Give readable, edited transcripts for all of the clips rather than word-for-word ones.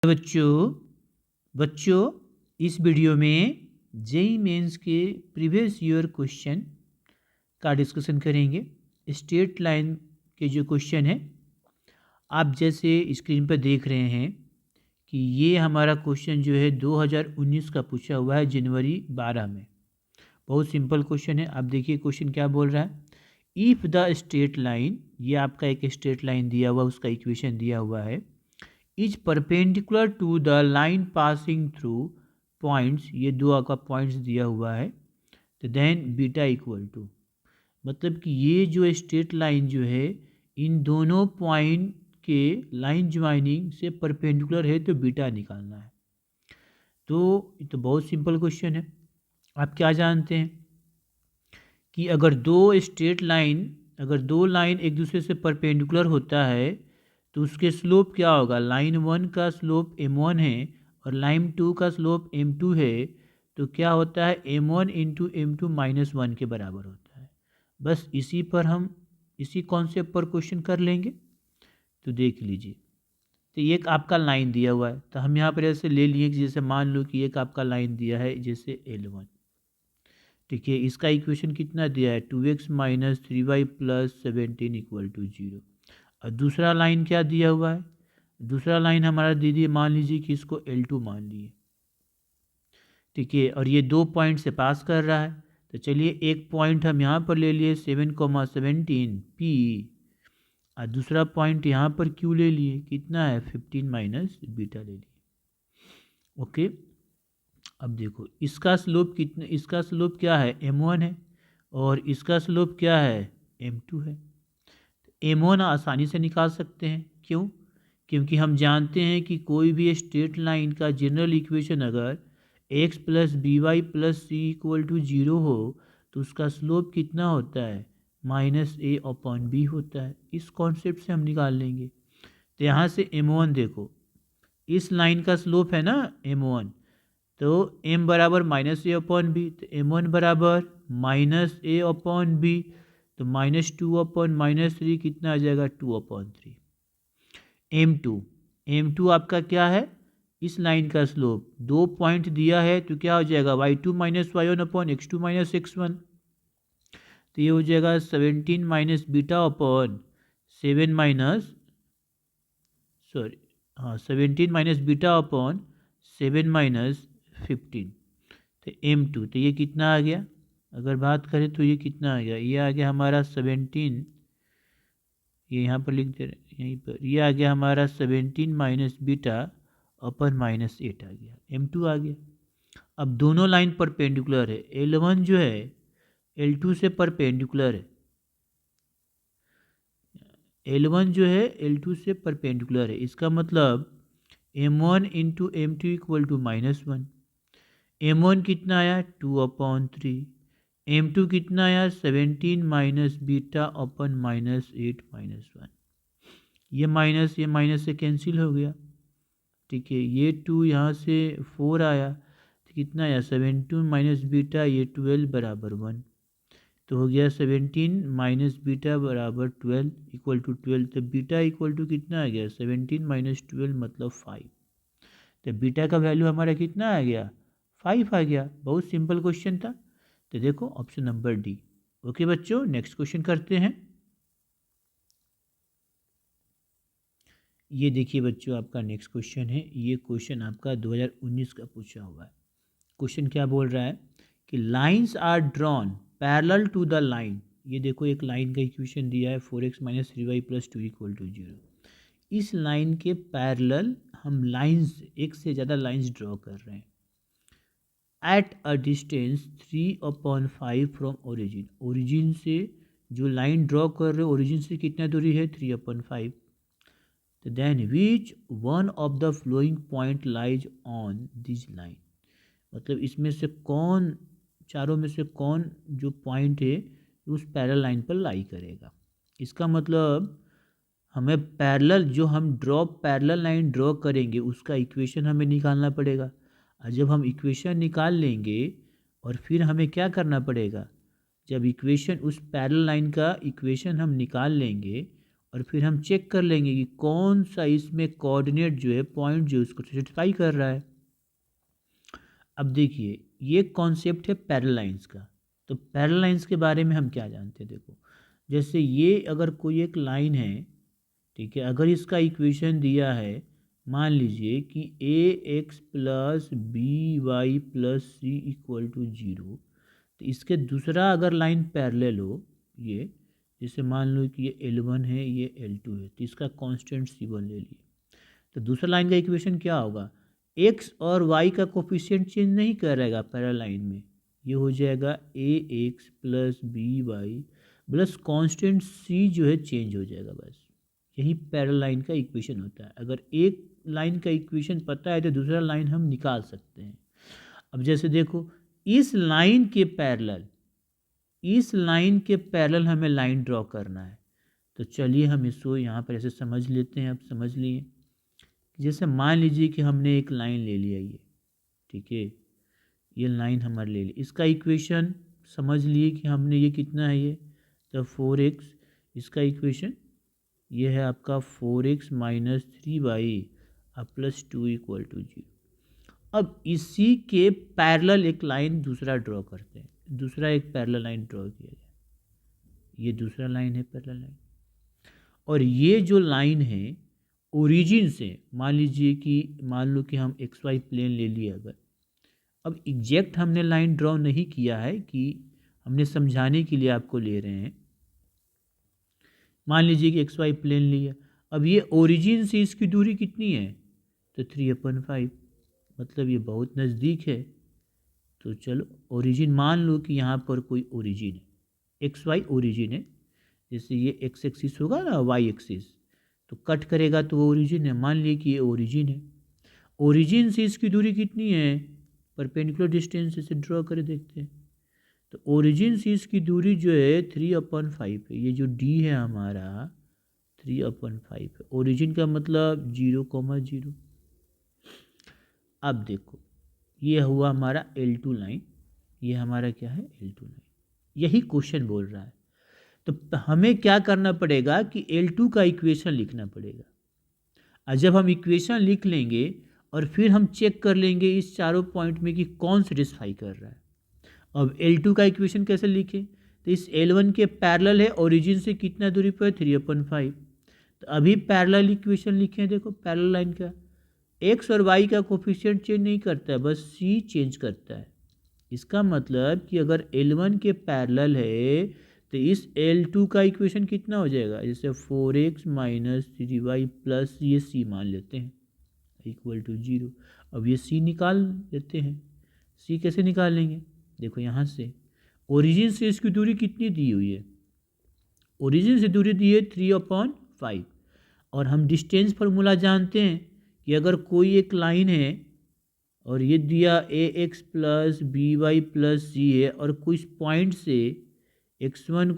बच्चों बच्चों इस वीडियो में जेईई मेंस के प्रीवियस ईयर क्वेश्चन का डिस्कशन करेंगे। स्ट्रेट लाइन के जो क्वेश्चन है आप जैसे स्क्रीन पर देख रहे हैं कि ये हमारा क्वेश्चन जो है 2019 का पूछा हुआ है जनवरी 12 में। बहुत सिंपल क्वेश्चन है। आप देखिए क्वेश्चन क्या बोल रहा है। इफ़ द स्ट्रेट लाइन, ये आपका एक स्ट्रेट लाइन दिया हुआ, उसका इक्वेशन दिया हुआ है, is perpendicular to the line passing through points, ये दो आपका पॉइंट्स दिया हुआ है, तो देन बीटा इक्वल टू, मतलब कि ये जो स्ट्रेट लाइन जो है इन दोनों पॉइंट के लाइन ज्वाइनिंग से परपेंडिकुलर है, तो बीटा निकालना है। तो ये तो बहुत सिंपल क्वेश्चन है। आप क्या जानते हैं कि अगर दो लाइन एक दूसरे से परपेंडिकुलर होता है तो उसके स्लोप क्या होगा। लाइन 1 का स्लोप m1 है और लाइन 2 का स्लोप m2 है, तो क्या होता है m1 इंटू m2 -1 के बराबर होता है। बस इसी कॉन्सेप्ट पर क्वेश्चन कर लेंगे। तो देख लीजिए, तो ये एक आपका लाइन दिया हुआ है, तो हम यहाँ पर ऐसे ले लिए कि जैसे मान लो कि एक आपका लाइन दिया है जैसे L1, ठीक है। इसका इक्वेशन कितना दिया है 2x - 3y + 17 = 0। और दूसरा लाइन क्या दिया हुआ है, दूसरा लाइन हमारा दीदी मान लीजिए कि इसको L2 मान लिए, ठीक है। और ये दो पॉइंट से पास कर रहा है, तो चलिए एक पॉइंट हम यहाँ पर ले लिए 7,17 P, और दूसरा पॉइंट यहाँ पर Q ले लिए, कितना है 15 - बीटा ले लिए। ओके, अब देखो इसका स्लोप क्या है m1 है और इसका स्लोप क्या है m2 है। m1 आसानी से निकाल सकते हैं, क्यों? क्योंकि हम जानते हैं कि कोई भी स्ट्रेट लाइन का जनरल इक्वेशन अगर x + by + c = 0 हो तो उसका स्लोप कितना होता है -a/b होता है। इस कॉन्सेप्ट से हम निकाल लेंगे। तो यहाँ से m1 देखो, इस लाइन का स्लोप है ना m1, तो m बराबर -a/b, तो m1 बराबर -a/b, तो -2/-3 कितना आ जाएगा 2/3। m2 आपका क्या है, इस लाइन का स्लोप, दो पॉइंट दिया है तो क्या हो जाएगा y2 - y1/x2 - x1, तो ये हो जाएगा 17 - बीटा/7 -7 - 15, तो ये कितना आ गया, अगर बात करें तो ये कितना आ गया, ये आ गया हमारा 17, ये यहाँ पर लिख दे रहे यहीं पर, ये आ गया हमारा 17 - बीटा/8 आ गया, m2 आ गया। अब दोनों लाइन परपेंडिकुलर है, L1 जो है L2 से परपेंडिकुलर है, L1 जो है L2 से परपेंडिकुलर है, इसका मतलब m1 इंटू m2 = -1। m1 कितना आया 2/3, m2 कितना आया 17 - बीटा/8 -1। ये माइनस से कैंसिल हो गया, ठीक है। ये 2 यहाँ से 4 आया, तो कितना आया 17 - बीटा, ये 12 = 1, तो हो गया 17 - बीटा = 12 = 12, तो बीटा इक्वल टू कितना आ गया 17 - 12 मतलब 5, तो बीटा का वैल्यू हमारा कितना आ गया 5 आ गया। बहुत सिंपल क्वेश्चन था। तो देखो ऑप्शन नंबर डी। ओके बच्चों, नेक्स्ट क्वेश्चन करते हैं। ये देखिए बच्चों, आपका नेक्स्ट क्वेश्चन है। ये क्वेश्चन आपका 2019 का पूछा हुआ है। क्वेश्चन क्या बोल रहा है कि lines are drawn parallel to the line. ये देखो एक लाइन का इक्वेशन दिया है 4x - 3y + 2 = 0। इस लाइन के पैरेलल हम लाइंस, एक से ज़्यादा लाइंस ड्रॉ कर रहे हैं at a distance 3/5 from origin. Origin से जो लाइन ड्रॉ कर रहे हो, ओरिजिन से कितना दूरी है 3/5। तो then which one of the following point lies on this line, मतलब इसमें से कौन, चारों में से कौन जो पॉइंट है उस पैरेलल लाइन पर लाई करेगा। इसका मतलब हमें पैरेलल, जो हम पैरेलल लाइन ड्रॉ करेंगे उसका इक्वेशन हमें निकालना पड़ेगा। और जब हम इक्वेशन निकाल लेंगे और फिर हमें क्या करना पड़ेगा, जब इक्वेशन, उस पैरेलल लाइन का इक्वेशन हम निकाल लेंगे और फिर हम चेक कर लेंगे कि कौन सा इसमें कोऑर्डिनेट जो है, पॉइंट जो है, उसको सेटिस्फाई कर रहा है। अब देखिए, ये कॉन्सेप्ट है पैरेलल लाइंस का। तो पैरेलल लाइंस के बारे में हम क्या जानते हैं, देखो जैसे ये अगर कोई एक लाइन है, ठीक है, अगर इसका इक्वेशन दिया है, मान लीजिए कि a x plus B Y plus C equal to 0, तो इसके दूसरा अगर लाइन पैरेलल हो, ये जैसे मान लो कि ये L1 है, ये L2 है, तो इसका कांस्टेंट C1 ले लिए, तो दूसरा लाइन का इक्वेशन क्या होगा, एक्स और वाई का कोफिशिएंट चेंज नहीं करेगा पैरेलल लाइन में, ये हो जाएगा a x plus B Y plus constant c जो है चेंज हो जाएगा, बस यही पैरेलल लाइन का इक्वेशन होता है। अगर एक लाइन का इक्वेशन पता है तो दूसरा लाइन हम निकाल सकते हैं। अब जैसे देखो, इस लाइन के पैरेलल हमें लाइन ड्रॉ करना है, तो चलिए हम इसको यहाँ पर ऐसे समझ लेते हैं। अब समझ लिए, जैसे मान लीजिए कि हमने एक लाइन ले लिया ये, ठीक है, ये लाइन हमारे ले ली, इसका इक्वेशन समझ लिए कि हमने ये कितना है, ये तो 4x, इसका इक्वेशन ये है आपका 4x minus 3y plus 2 equal to 0। अब इसी के पैरेलल एक लाइन दूसरा ड्रॉ करते हैं, दूसरा एक पैरेलल लाइन ड्रॉ किया जाए, ये दूसरा लाइन है पैरेलल लाइन, और ये जो लाइन है ओरिजिन से, मान लो कि हम एक्स वाई प्लेन ले लिए अगर, अब एग्जैक्ट हमने लाइन ड्रॉ नहीं किया है, कि हमने समझाने के लिए आपको ले रहे हैं। मान लीजिए कि एक्स वाई प्लेन लिया, अब ये ओरिजिन से इसकी दूरी कितनी है, तो 3/5, मतलब ये बहुत नज़दीक है। तो चलो ओरिजिन मान लो कि यहाँ पर कोई ओरिजिन है, एक्स वाई ओरिजिन है, जैसे ये एक्स एक्सिस होगा ना, वाई एक्सिस, तो कट करेगा तो वो ओरिजिन है, मान लिए कि ये ओरिजिन है। ओरिजिन से इसकी दूरी कितनी है, परपेंडिकुलर डिस्टेंस से ड्रॉ कर देखते हैं, तो ओरिजिन से इसकी दूरी जो है 3/5 है, ये जो डी है हमारा 3/5 है, ओरिजिन का मतलब 0,0। अब देखो, ये हुआ हमारा L2 लाइन, ये हमारा क्या है, L2 लाइन, यही क्वेश्चन बोल रहा है। तो हमें क्या करना पड़ेगा कि L2 का इक्वेशन लिखना पड़ेगा, और जब हम इक्वेशन लिख लेंगे और फिर हम चेक कर लेंगे इस चारों पॉइंट में कि कौन सेटिस्फाई कर रहा है। अब L2 का इक्वेशन कैसे लिखें, तो इस L1 के पैरेलल है, ओरिजिन से कितना दूरी पर, 3/5, तो अभी पैरेलल इक्वेशन लिखें, देखो पैरेलल लाइन का एक्स और वाई का कोफिशिएंट चेंज नहीं करता है, बस सी चेंज करता है। इसका मतलब कि अगर L1 के पैरेलल है तो इस L2 का इक्वेशन कितना हो जाएगा, जैसे 4x माइनस 3y प्लस ये सी मान लेते हैं इक्वल टू 0। अब ये सी निकाल लेते हैं, सी कैसे निकालेंगे, देखो यहाँ से ओरिजिन से इसकी दूरी कितनी दी हुई है, ओरिजिन से दूरी दी है 3/5, और हम डिस्टेंस फार्मूला जानते हैं कि अगर कोई एक लाइन है और ये दिया a x plus B Y plus c है, और कुछ पॉइंट से x1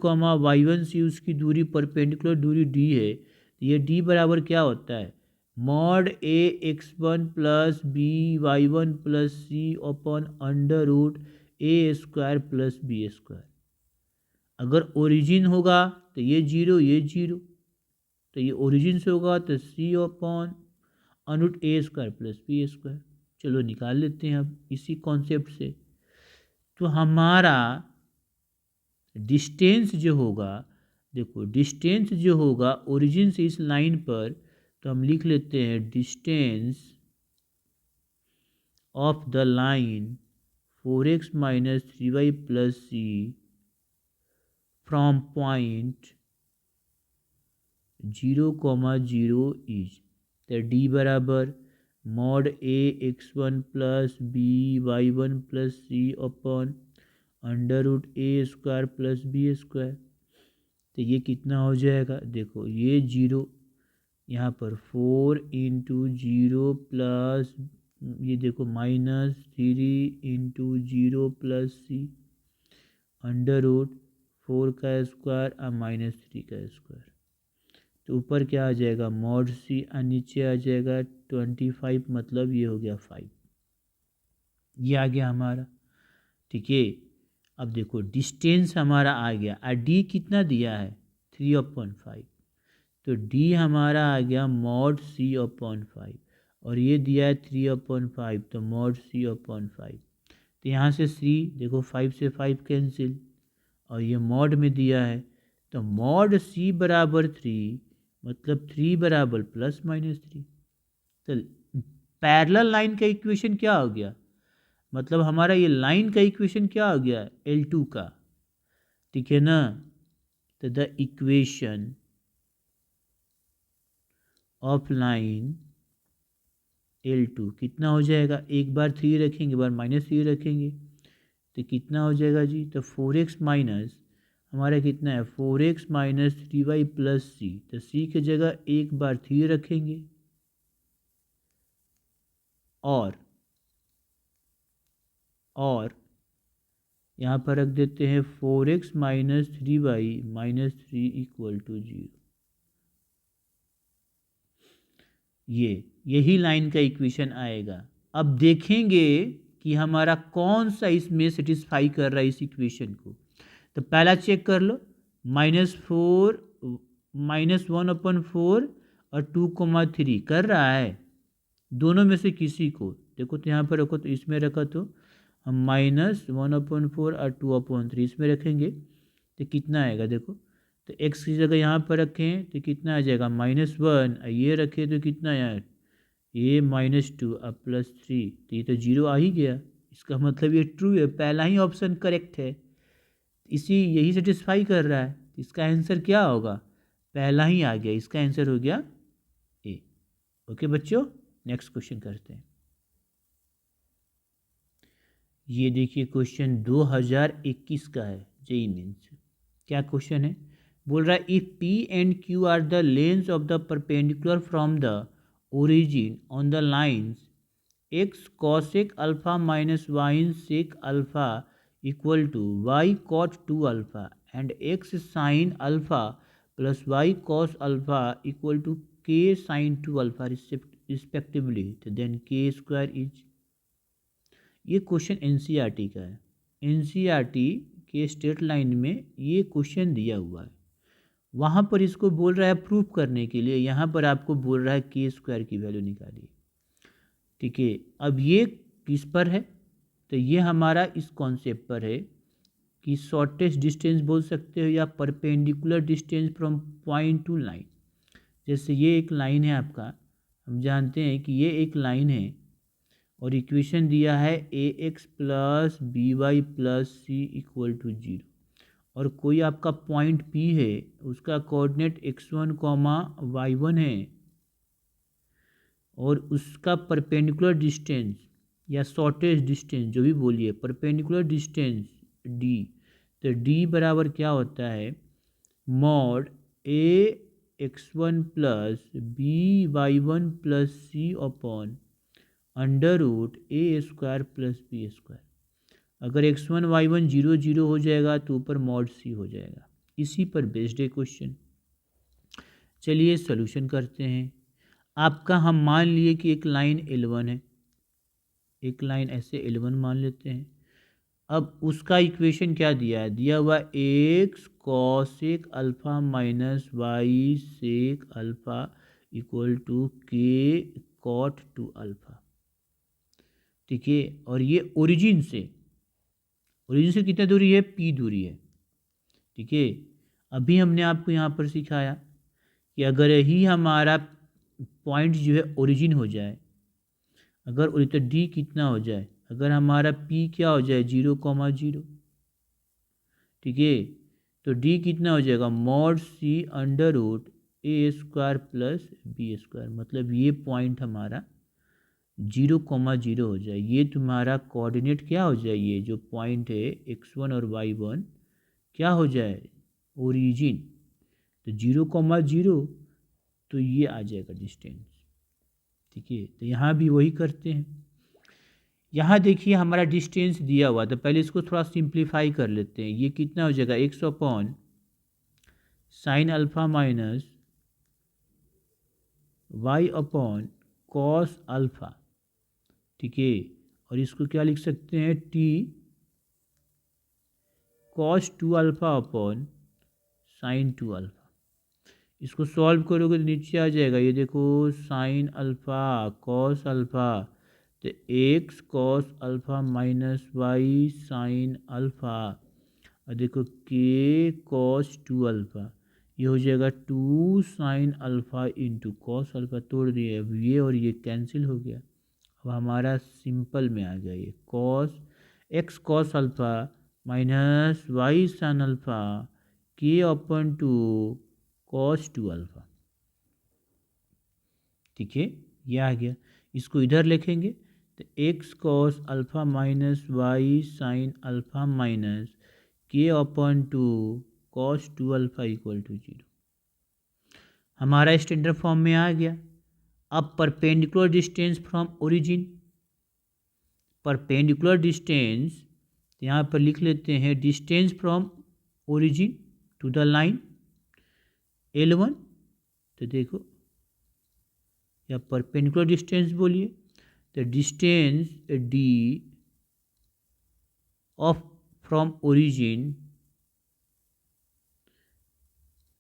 y1 सी उसकी दूरी परपेंडिकुलर दूरी डी है, तो ये डी बराबर क्या होता है, mod a x1 plus b y1 plus c upon under root a square plus b square. अगर ओरिजिन होगा तो ये 0, ये 0, तो ये ओरिजिन से होगा तो सी अपॉन अनुट ए स्क्वायर प्लस बी स्क्वायर। चलो निकाल लेते हैं अब इसी कॉन्सेप्ट से। तो हमारा डिस्टेंस जो होगा, देखो डिस्टेंस जो होगा ओरिजिन से इस लाइन पर, तो हम लिख लेते हैं distance of the line 4x minus 3y plus c from point 0,0 is, तो डी बराबर mod a x1 plus b y1 plus c upon under root a square plus b square. तो ये कितना हो जाएगा, देखो ये 0, यहाँ पर 4 इंटू 0 प्लस ये देखो -3 इंटू 0 प्लस सी अंडर रूट 4 का स्क्वायर और -3 का स्क्वायर। तो ऊपर क्या आ जाएगा मॉड सी, और नीचे आ जाएगा 25, मतलब ये हो गया 5, ये आ गया हमारा, ठीक है। अब देखो डिस्टेंस हमारा आ गया, और डी कितना दिया है 3/5, तो डी हमारा आ गया मॉड सी अपॉन 5 और ये दिया है 3/5 तो मॉड सी अपॉन 5। तो यहाँ से सी देखो 5 से 5 कैंसिल और ये मॉड में दिया है तो मॉड सी बराबर 3 मतलब 3 बराबर ±3। तो पैरेलल लाइन का इक्वेशन क्या हो गया, मतलब हमारा ये लाइन का इक्वेशन क्या हो गया L2 का, ठीक है ना। तो the equation of line L2 कितना हो जाएगा, एक बार 3 रखेंगे एक बार -3 रखेंगे तो कितना हो जाएगा जी, तो 4x माइनस हमारा कितना है 4x माइनस 3y प्लस सी, तो सी की जगह एक बार 3 रखेंगे और यहाँ पर रख देते हैं 4x minus 3y minus 3 equal to 0। यही लाइन का इक्वेशन आएगा। अब देखेंगे कि हमारा कौन सा इसमें सेटिस्फाई कर रहा है इस इक्वेशन को। तो पहला चेक कर लो -4 -1/4 और 2,3 कर रहा है, दोनों में से किसी को देखो। तो यहाँ पर रखो तो इसमें रखा तो हम -1/4 और 2/3 इसमें रखेंगे तो कितना आएगा देखो। तो x की जगह यहाँ पर रखें तो कितना आ जाएगा -1, ये रखें तो कितना यार ये -2 अब +3, तो ये तो 0 आ ही गया। इसका मतलब ये ट्रू है, पहला ही ऑप्शन करेक्ट है, यही सेटिस्फाई कर रहा है। इसका आंसर क्या होगा, पहला ही आ गया, इसका आंसर हो गया ए। ओके बच्चों, नेक्स्ट क्वेश्चन करते हैं। ये देखिए क्वेश्चन 2021 का है जेईई मेंस। क्या क्वेश्चन है, बोल रहा है if P and Q are the lengths of the perpendicular from the origin on the lines x cosec alpha minus y sec alpha equal to y cot 2 alpha and x sin alpha plus y cos alpha equal to k sin 2 alpha respectively, तो then k square is. ये question NCERT का है, NCERT के state line में ये question दिया हुआ है। वहाँ पर इसको बोल रहा है प्रूफ करने के लिए, यहाँ पर आपको बोल रहा है के स्क्वायर की वैल्यू निकालिए, ठीक है। अब ये किस पर है, तो ये हमारा इस कॉन्सेप्ट पर है कि शॉर्टेस्ट डिस्टेंस बोल सकते हो या perpendicular distance from point two line. जैसे ये एक लाइन है आपका, हम जानते हैं कि ये एक लाइन है और इक्वेशन दिया है ax plus B Y plus C equal to 0 और कोई आपका पॉइंट P है, उसका कोऑर्डिनेट x1 y1 है और उसका परपेंडिकुलर डिस्टेंस या शॉर्टेस्ट डिस्टेंस जो भी बोलिए, परपेंडिकुलर डिस्टेंस d, तो d बराबर क्या होता है mod ax1 plus by1 plus c upon √a² plus b²। अगर x1 y1 0 0 हो जाएगा तो ऊपर मॉड सी हो जाएगा। इसी पर बेस्ड है क्वेश्चन। चलिए सॉल्यूशन करते हैं। आपका हम मान लिए कि एक लाइन L1 है, एक लाइन ऐसे L1 मान लेते हैं। अब उसका इक्वेशन क्या दिया है, दिया हुआ x cosec alpha minus y sec alpha equal to k cot 2 alpha, ठीक है। और ये ओरिजिन से कितना दूरी है, P दूरी है, ठीक है। अभी हमने आपको यहाँ पर सिखाया कि अगर ही हमारा पॉइंट जो है ओरिजिन हो जाए, अगर तो D कितना हो जाए, अगर हमारा P क्या हो जाए 0,0, ठीक है, तो D कितना हो जाएगा mod C √a² plus b², मतलब ये पॉइंट हमारा 0,0 हो जाए। ये तुम्हारा कोऑर्डिनेट क्या हो जाए, ये जो पॉइंट है x1 और y1 क्या हो जाए ओरिजिन, तो 0,0 तो ये आ जाएगा डिस्टेंस, ठीक है। तो यहाँ भी वही करते हैं। यहाँ देखिए हमारा डिस्टेंस दिया हुआ, तो पहले इसको थोड़ा सिंप्लीफाई कर लेते हैं। ये कितना हो जाएगा x upon sine alpha minus y upon cos alpha, ठीक है। और इसको क्या लिख सकते हैं t cos 2 alpha upon sine 2 alpha. इसको सॉल्व करोगे तो नीचे आ जाएगा, ये देखो साइन अल्फ़ा कॉस अल्फ़ा, तो x cos alpha minus Y sine alpha, और देखो के कॉस टू अल्फ़ा, ये हो जाएगा two sine alpha into cos alpha, तोड़ दिए, अब ये और ये कैंसिल हो गया। अब हमारा सिंपल में आ गया ये cos x cos alpha minus Y sine alpha k upon two cos two alpha. ठीक है, ये आ गया। इसको इधर लिखेंगे तो x cos alpha minus Y sine alpha minus k upon two cos two alpha equal to 0। हमारा स्टैंडर्ड फॉर्म में आ गया। अब perpendicular distance from origin, perpendicular distance यहाँ पर लिख लेते हैं distance from origin to the line L1, तो देखो या परपेंडिकुलर डिस्टेंस बोलिए तो distance D of from origin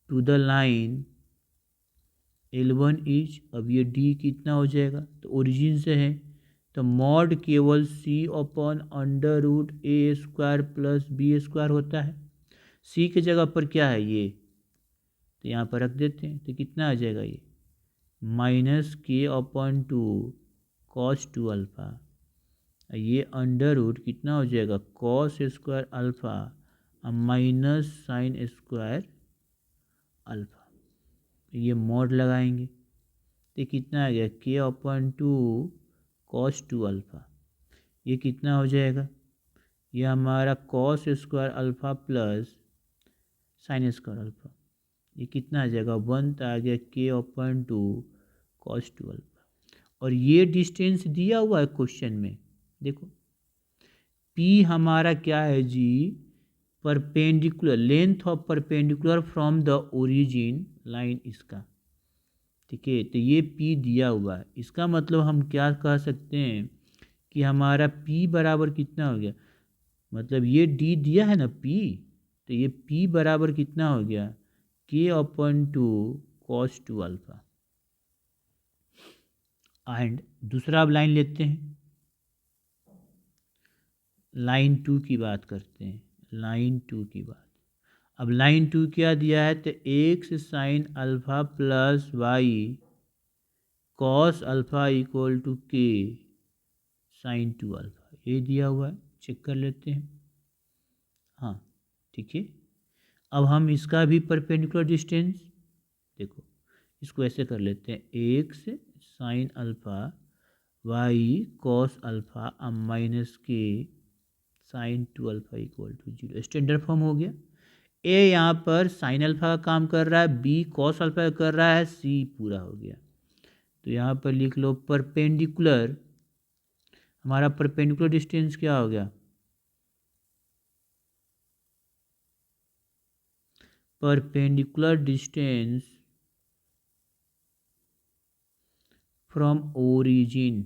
to the line L1 is, अब ये D कितना हो जाएगा, तो ओरिजिन से है तो मॉड केवल C upon under root a square plus b square होता है। C की जगह पर क्या है ये, तो यहाँ पर रख देते हैं, तो कितना आ जाएगा ये माइनस के upon two cos two alpha, ये अंडर रूट कितना हो जाएगा cos square alpha minus sign square alpha, ये मॉड लगाएंगे तो कितना आ गया के upon two cos two alpha, ये कितना हो जाएगा, ये हमारा cos square alpha plus sign square alpha, ये कितना आ जाएगा 1 आ गया के upon two cos two alpha. और ये डिस्टेंस दिया हुआ है क्वेश्चन में, देखो P हमारा क्या है जी, perpendicular length of perpendicular from the origin line इसका। ठीक है, तो ये P दिया हुआ है, इसका मतलब हम क्या कह सकते हैं कि हमारा P बराबर कितना हो गया, मतलब ये D दिया है ना P, तो ये P बराबर कितना हो गया k upon two cos two alpha. And दूसरा अब लाइन लेते हैं, लाइन 2 की बात करते हैं, लाइन 2 की बात। अब लाइन 2 क्या दिया है, तो X sine alpha plus Y cos alpha equal to K sine two alpha, ये दिया हुआ है, चेक कर लेते हैं। हाँ ठीक है, अब हम इसका भी परपेंडिकुलर डिस्टेंस देखो, इसको ऐसे कर लेते हैं x sine alpha y cos alpha minus k sine two alpha equal to 0, standard form हो गया। ए यहाँ पर साइन अल्फ़ा का काम कर रहा है, बी कॉस अल्फ़ा का कर रहा है, सी पूरा हो गया। तो यहाँ पर लिख लो परपेंडिकुलर, हमारा परपेंडिकुलर डिस्टेंस क्या हो गया, perpendicular distance from origin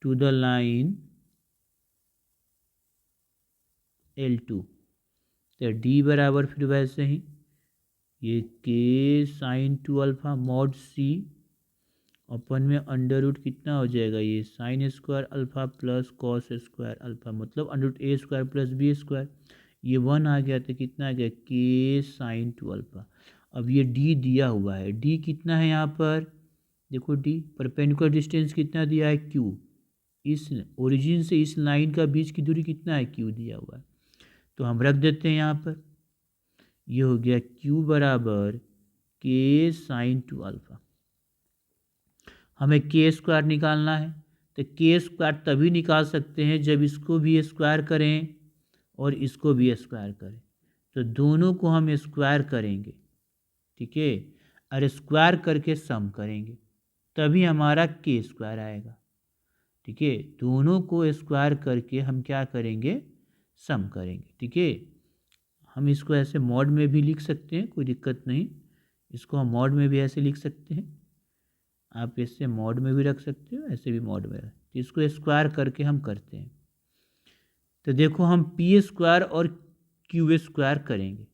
to the line L2, तो D बराबर फिर वैसे ही ये k sine two alpha mod c upon में अंडर रूट कितना हो जाएगा, ये sine square alpha plus cos square alpha, मतलब under root a square plus b square, ये 1 आ गया तो कितना आ गया के साइन टू अल्फ़ा। अब ये D दिया हुआ है, D कितना है यहाँ पर, देखो D परपेंडिकुलर डिस्टेंस कितना दिया है Q, इस ओरिजिन से इस लाइन का बीच की दूरी कितना है Q दिया हुआ है, तो हम रख देते हैं यहाँ पर, ये हो गया Q बराबर के साइन टू अल्फ़ा। हमें के स्क्वायर निकालना है, तो के स्क्वायर तभी निकाल सकते हैं जब इसको भी स्क्वायर करें और इसको भी स्क्वायर करें, तो दोनों को हम स्क्वायर करेंगे, ठीक है, और स्क्वायर करके सम करेंगे तभी हमारा के स्क्वायर आएगा। ठीक है, दोनों को स्क्वायर करके हम क्या करेंगे, सम करेंगे। ठीक है, हम इसको ऐसे मॉड में भी लिख सकते हैं, कोई दिक्कत नहीं, इसको हम मॉड में भी ऐसे लिख सकते हैं, आप इससे मॉड में भी रख सकते हो, ऐसे भी मॉड में रख, इसको स्क्वायर करके हम करते हैं। तो देखो हम पी स्क्वायर और क्यू स्क्वायर करेंगे,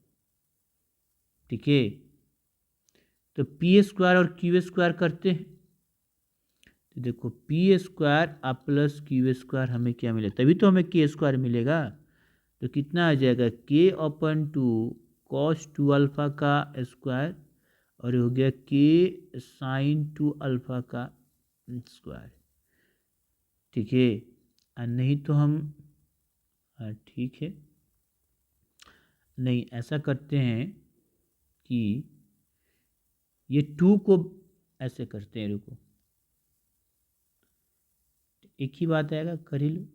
ठीक है। तो पी स्क्वायर और क्यू स्क्वायर करते हैं, तो देखो पी स्क्वायर आप प्लस क्यू स्क्वायर हमें क्या मिले, तभी तो हमें के स्क्वायर मिलेगा। तो कितना आ जाएगा के upon two cos two alpha का स्क्वायर, और हो गया के साइन टू अल्फा का स्क्वायर, ठीक है। और नहीं तो हम, हाँ ठीक है, नहीं ऐसा करते हैं कि ये टू को ऐसे करते हैं, रुको एक ही बात आएगा, कर ही लो,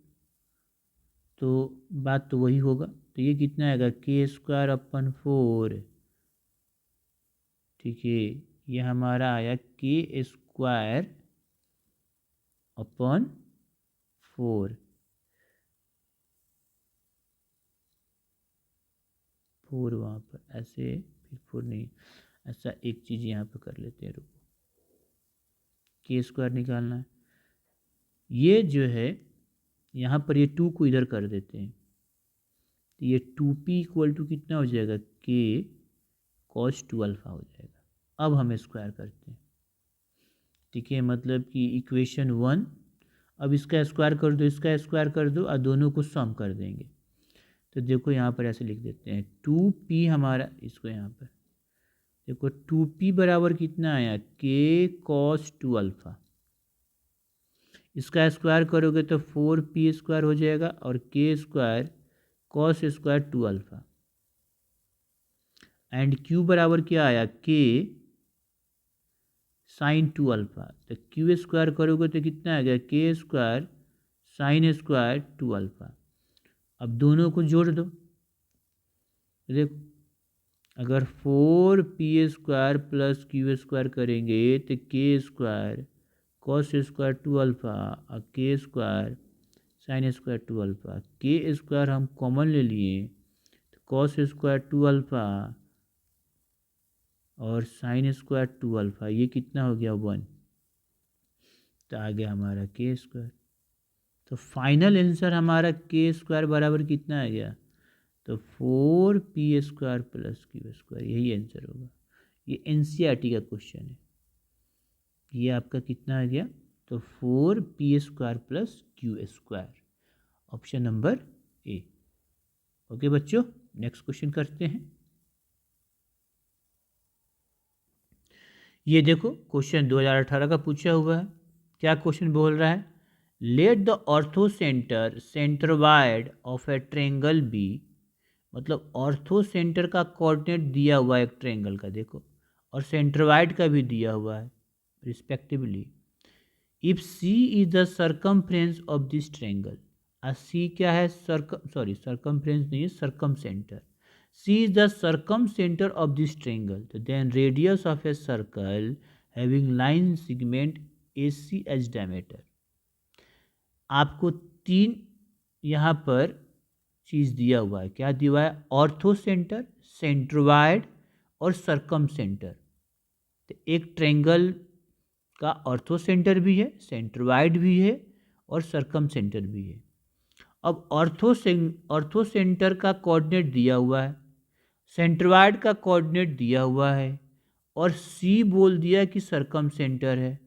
तो बात तो वही होगा। तो ये कितना आएगा के स्क्वायर अपन 4, ठीक है। ये हमारा आया के स्क्वायर अपन 4, 4 वहाँ पर ऐसे, फिर 4 नहीं, ऐसा एक चीज़ यहाँ पर कर लेते हैं, रुको के स्क्वायर निकालना है, ये जो है यहाँ पर ये 2 को इधर कर देते हैं, तो ये 2p इक्वल टू कितना हो जाएगा के कॉस टू अल्फा हो जाएगा। अब हम स्क्वायर करते हैं, ठीक है, मतलब कि इक्वेशन 1, अब इसका स्क्वायर कर दो, इसका स्क्वायर कर दो, और दोनों को सम कर देंगे। तो देखो यहाँ पर ऐसे लिख देते हैं 2p हमारा, इसको यहाँ पर देखो 2p बराबर कितना आया के कॉस टू अल्फा, इसका स्क्वायर करोगे तो 4p स्क्वायर हो जाएगा, और K square cos square two alpha, and q बराबर क्या आया के साइन टू अल्फा, तो क्यू स्क्वायर करोगे तो कितना आ गया K square sine square two alpha. अब दोनों को जोड़ दो, देखो अगर 4p square plus Q square करेंगे तो K square cos square two alpha और K square sine square two alpha, K square हम कॉमन ले लिए तो कॉस स्क्वायर टू अल्फा और साइन स्क्वायर टू अल्फा, ये कितना हो गया 1, तो आ गया हमारा के स्क्वायर। तो फाइनल आंसर हमारा के स्क्वायर बराबर कितना आ गया, तो 4p square plus Q square, यही आंसर होगा। ये एनसीईआरटी का क्वेश्चन है, ये आपका कितना आ गया, तो 4p square plus Q square, option number A. Okay बच्चों, नेक्स्ट क्वेश्चन करते हैं। ये देखो क्वेश्चन 2018 का पूछा हुआ है। क्या क्वेश्चन बोल रहा है, let the orthocentre centroid of a triangle be, मतलब ऑर्थो सेंटर का कोऑर्डिनेट दिया हुआ है एक ट्रेंगल का, देखो, और सेंटर वाइड का भी दिया हुआ है respectively. If C is the circumference of this triangle, C क्या है, सर्कमफ्रेंस नहीं है, circumcentre, C is the circumcenter of this triangle. So then radius of a circle having line segment AC as diameter. आपको 3 यहाँ पर चीज़ दिया हुआ है, क्या दिया हुआ है, ऑर्थो सेंटर, सेंट्रोवाइड और सर्कम सेंटर। तो एक ट्रायंगल का ऑर्थो सेंटर भी है, सेंट्रोवाइड भी है और सर्कम सेंटर भी है। अब ऑर्थो सेंटर का कोऑर्डिनेट दिया हुआ है, सेंट्रोइड का कोऑर्डिनेट दिया हुआ है, और सी बोल दिया कि सरकम सेंटर है,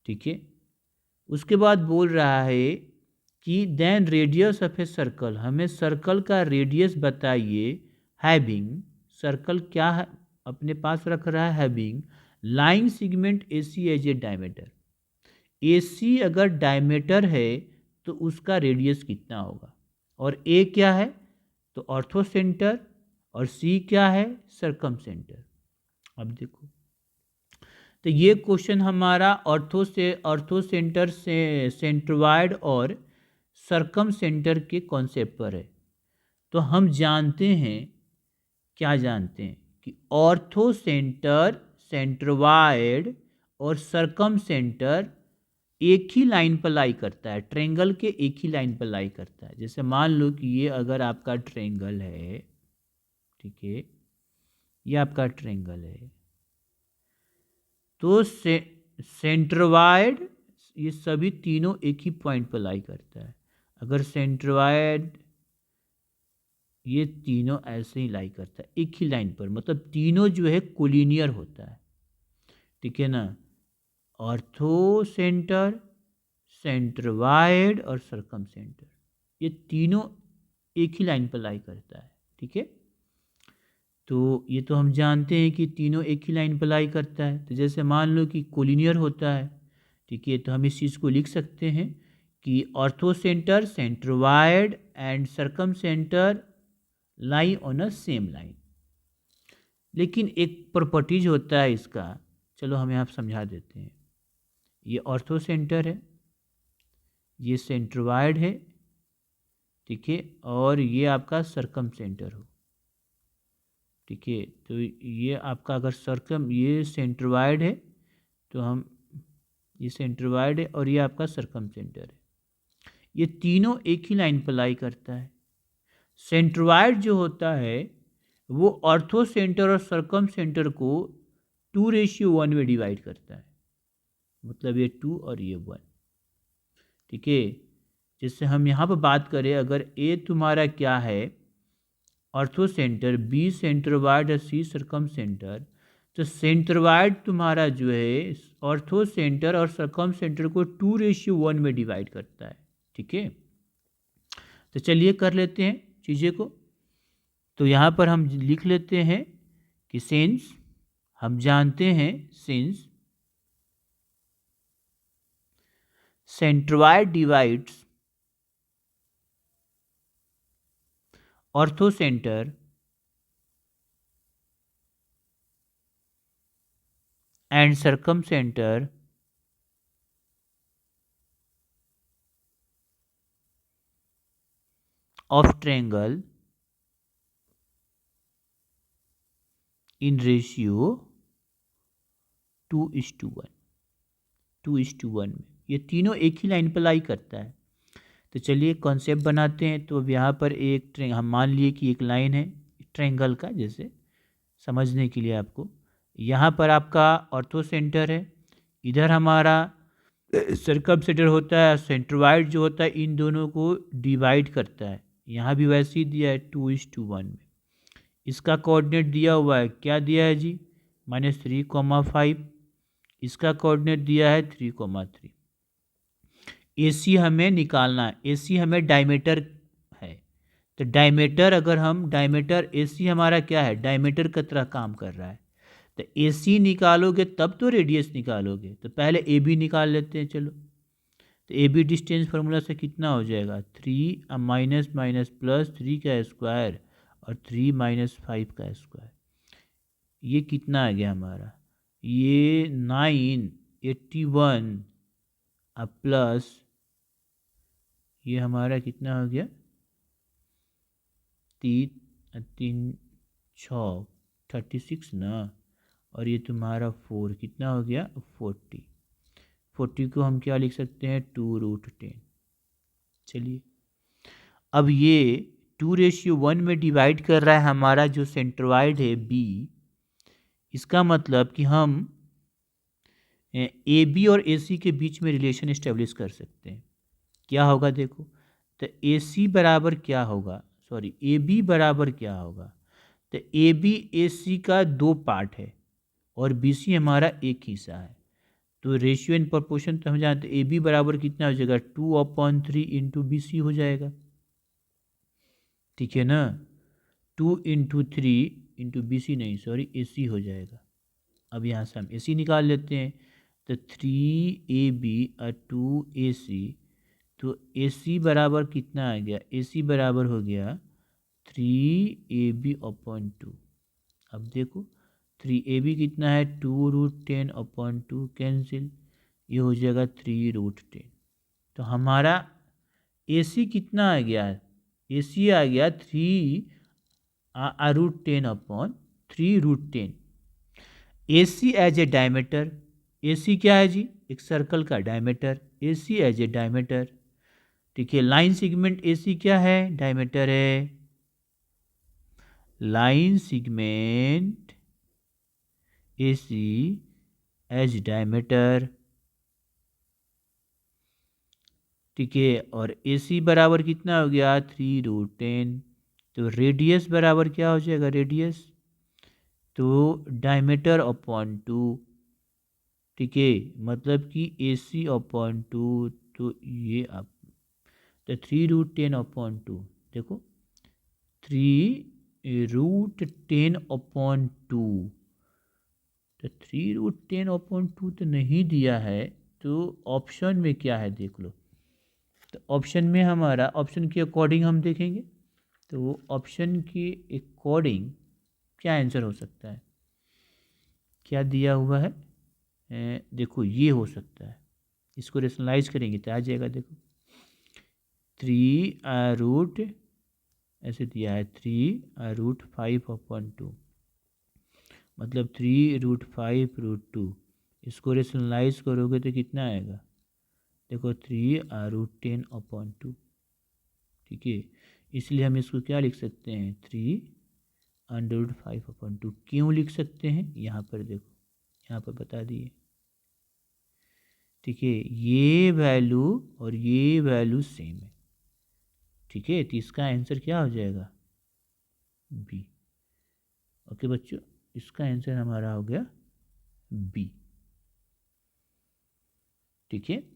ठीक है। उसके बाद बोल रहा है कि then radius of a circle, हमें सर्कल का रेडियस बताइए, हैविंग, सर्कल क्या है अपने पास रख रहा है, having line segment AC as a diameter. AC अगर डायमीटर है तो उसका रेडियस कितना होगा, और A क्या है, तो ऑर्थो सेंटर, और सी क्या है, सरकम सेंटर। अब देखो, तो ये क्वेश्चन हमारा ऑर्थो सेंटर से सेंट्रोइड और सरकम सेंटर के कॉन्सेप्ट पर है। तो हम जानते हैं, क्या जानते हैं, कि ऑर्थो सेंटर, सेंट्रोइड और सरकम सेंटर एक ही लाइन पर लाई करता है, ट्रेंगल के एक ही लाइन पर लाई करता है। जैसे मान लो कि ये अगर आपका ट्रेंगल है, ठीक है, ये आपका ट्रायंगल है, तो सेंट्रोइड ये सभी तीनों एक ही पॉइंट पर लाई करता है। अगर सेंट्रोइड, ये तीनों ऐसे ही लाई करता है एक ही लाइन पर, मतलब तीनों जो है कोलिनियर होता है, ठीक है ना। ऑर्थो सेंटर, सेंट्रोइड और सरकम सेंटर, ये तीनों एक ही लाइन पर लाई करता है, ठीक है। तो ये तो हम जानते हैं कि तीनों एक ही लाइन पर लाई करता है। तो जैसे मान लो कि कोलिनियर होता है, ठीक है, तो हम इस चीज़ को लिख सकते हैं कि orthocentre, centroid and circumcentre lie on a same line. लेकिन एक प्रॉपर्टीज होता है इसका, चलो हम यहाँ समझा देते हैं। ये ऑर्थो सेंटर है, ये सेंट्रोइड है, ठीक है, और ये आपका सरकम सेंटर हो, ठीक है। तो ये आपका अगर सरकम, ये सेंट्रोइड है, तो हम, ये सेंट्रोइड है और ये आपका सरकम सेंटर है, ये तीनों एक ही लाइन पर लाई करता है। सेंट्रोइड जो होता है वो ऑर्थो सेंटर और सरकम सेंटर को 2:1 में डिवाइड करता है, मतलब ये 2 और ये 1, ठीक है। जैसे हम यहाँ पर बात करें, अगर ए तुम्हारा क्या है ऑर्थो सेंटर, बी सेंट्रोइड और सी सरकम सेंटर, तो सेंट्रोइड तुम्हारा जो है ऑर्थो सेंटर और सरकम सेंटर को 2:1 में डिवाइड करता है, ठीक है। तो चलिए कर लेते हैं चीज़ें को। तो यहाँ पर हम लिख लेते हैं कि सिंस, हम जानते हैं since centroid divides ortho centre and circumcenter of triangle in ratio 2:1, 2:1 में, ये तीनों एक ही लाइन पर लाई करता है। तो चलिए कॉन्सेप्ट बनाते हैं। तो अब यहाँ पर एक हम मान लिए कि एक लाइन है ट्रायंगल का, जैसे समझने के लिए आपको, यहाँ पर आपका ऑर्थो सेंटर है, इधर हमारा सर्कम सेंटर होता है, सेंट्रोइड जो होता है इन दोनों को डिवाइड करता है। यहाँ भी वैसे ही दिया है 2:1 में। इसका कोऑर्डिनेट दिया हुआ है, क्या दिया है जी, -3,5। इसका कोऑर्डिनेट दिया है 3,3। AC हमें निकालना है, AC हमें डायमीटर है। तो डायमीटर, अगर हम डायमीटर, AC हमारा क्या है, डायमीटर की तरह काम कर रहा है। तो AC निकालोगे तब तो रेडियस निकालोगे। तो पहले AB निकाल लेते हैं, चलो। तो AB डिस्टेंस फार्मूला से कितना हो जाएगा, 3 माइनस माइनस प्लस 3 का स्क्वायर और 3 - 5 का स्क्वायर, ये कितना आ गया हमारा, ये 981 प्लस ये हमारा कितना हो गया, 36 ना, और ये तुम्हारा 4 कितना हो गया, 40 को हम क्या लिख सकते हैं, 2√10। चलिए अब ये 2:1 में डिवाइड कर रहा है हमारा जो सेंट्रोइड है B। इसका मतलब कि हम AB और AC के बीच में रिलेशन इस्टेब्लिश कर सकते हैं। क्या होगा देखो, तो AC बराबर क्या होगा, सॉरी AB बराबर क्या होगा, तो AB AC का 2 पार्ट है और BC हमारा एक हिस्सा है। तो रेशियो इन प्रोपोर्शन तो हम जानते हैं, AB बराबर कितना हो जाएगा, 2/3 इंटू BC हो जाएगा, ठीक है ना। 2 इंटू 3 इंटू BC नहीं, सॉरी AC हो जाएगा। अब यहाँ से हम AC निकाल लेते हैं, तो 3AB और 2AC, तो AC बराबर कितना आ गया, AC बराबर हो गया 3AB/2। अब देखो 3AB कितना है, 2√10/2 कैंसिल, ये हो जाएगा 3√10। तो हमारा AC कितना आ गया, AC आ गया 3√10/3√10। AC as a diameter, AC क्या है जी, एक सर्कल का diameter, AC as a diameter, ठीक है। लाइन सेगमेंट AC क्या है, डायमीटर है। Line segment AC as diameter, ठीक है। और ए सी बराबर कितना हो गया 3√10। तो रेडियस बराबर क्या हो जाएगा रेडियस, तो डायमीटर अपॉन 2। ठीक है, मतलब कि ए सी अपॉन 2। तो ये आप तो 3√10/2 देखो 3√10/2। तो 3√10/2 तो नहीं दिया है, तो ऑप्शन में क्या है देख लो। तो ऑप्शन में हमारा ऑप्शन के अकॉर्डिंग हम देखेंगे, तो ऑप्शन के अकॉर्डिंग क्या आंसर हो सकता है, क्या दिया हुआ है। देखो ये हो सकता है, इसको रेशनलाइज करेंगे तो आ जाएगा। देखो 3 ऐसे दिया है 3√5/2, मतलब 3√5√2। इसको रेशनलाइज करोगे तो कितना आएगा, देखो 3√10/2। ठीक है, इसलिए हम इसको क्या लिख सकते हैं 3√5/2। क्यों लिख सकते हैं यहाँ पर देखो, यहाँ पर बता दिए। ठीक है, ये वैल्यू और ये वैल्यू सेम है। ठीक है, तो इसका आंसर क्या हो जाएगा बी। ओके बच्चों, इसका आंसर हमारा हो गया बी। ठीक है।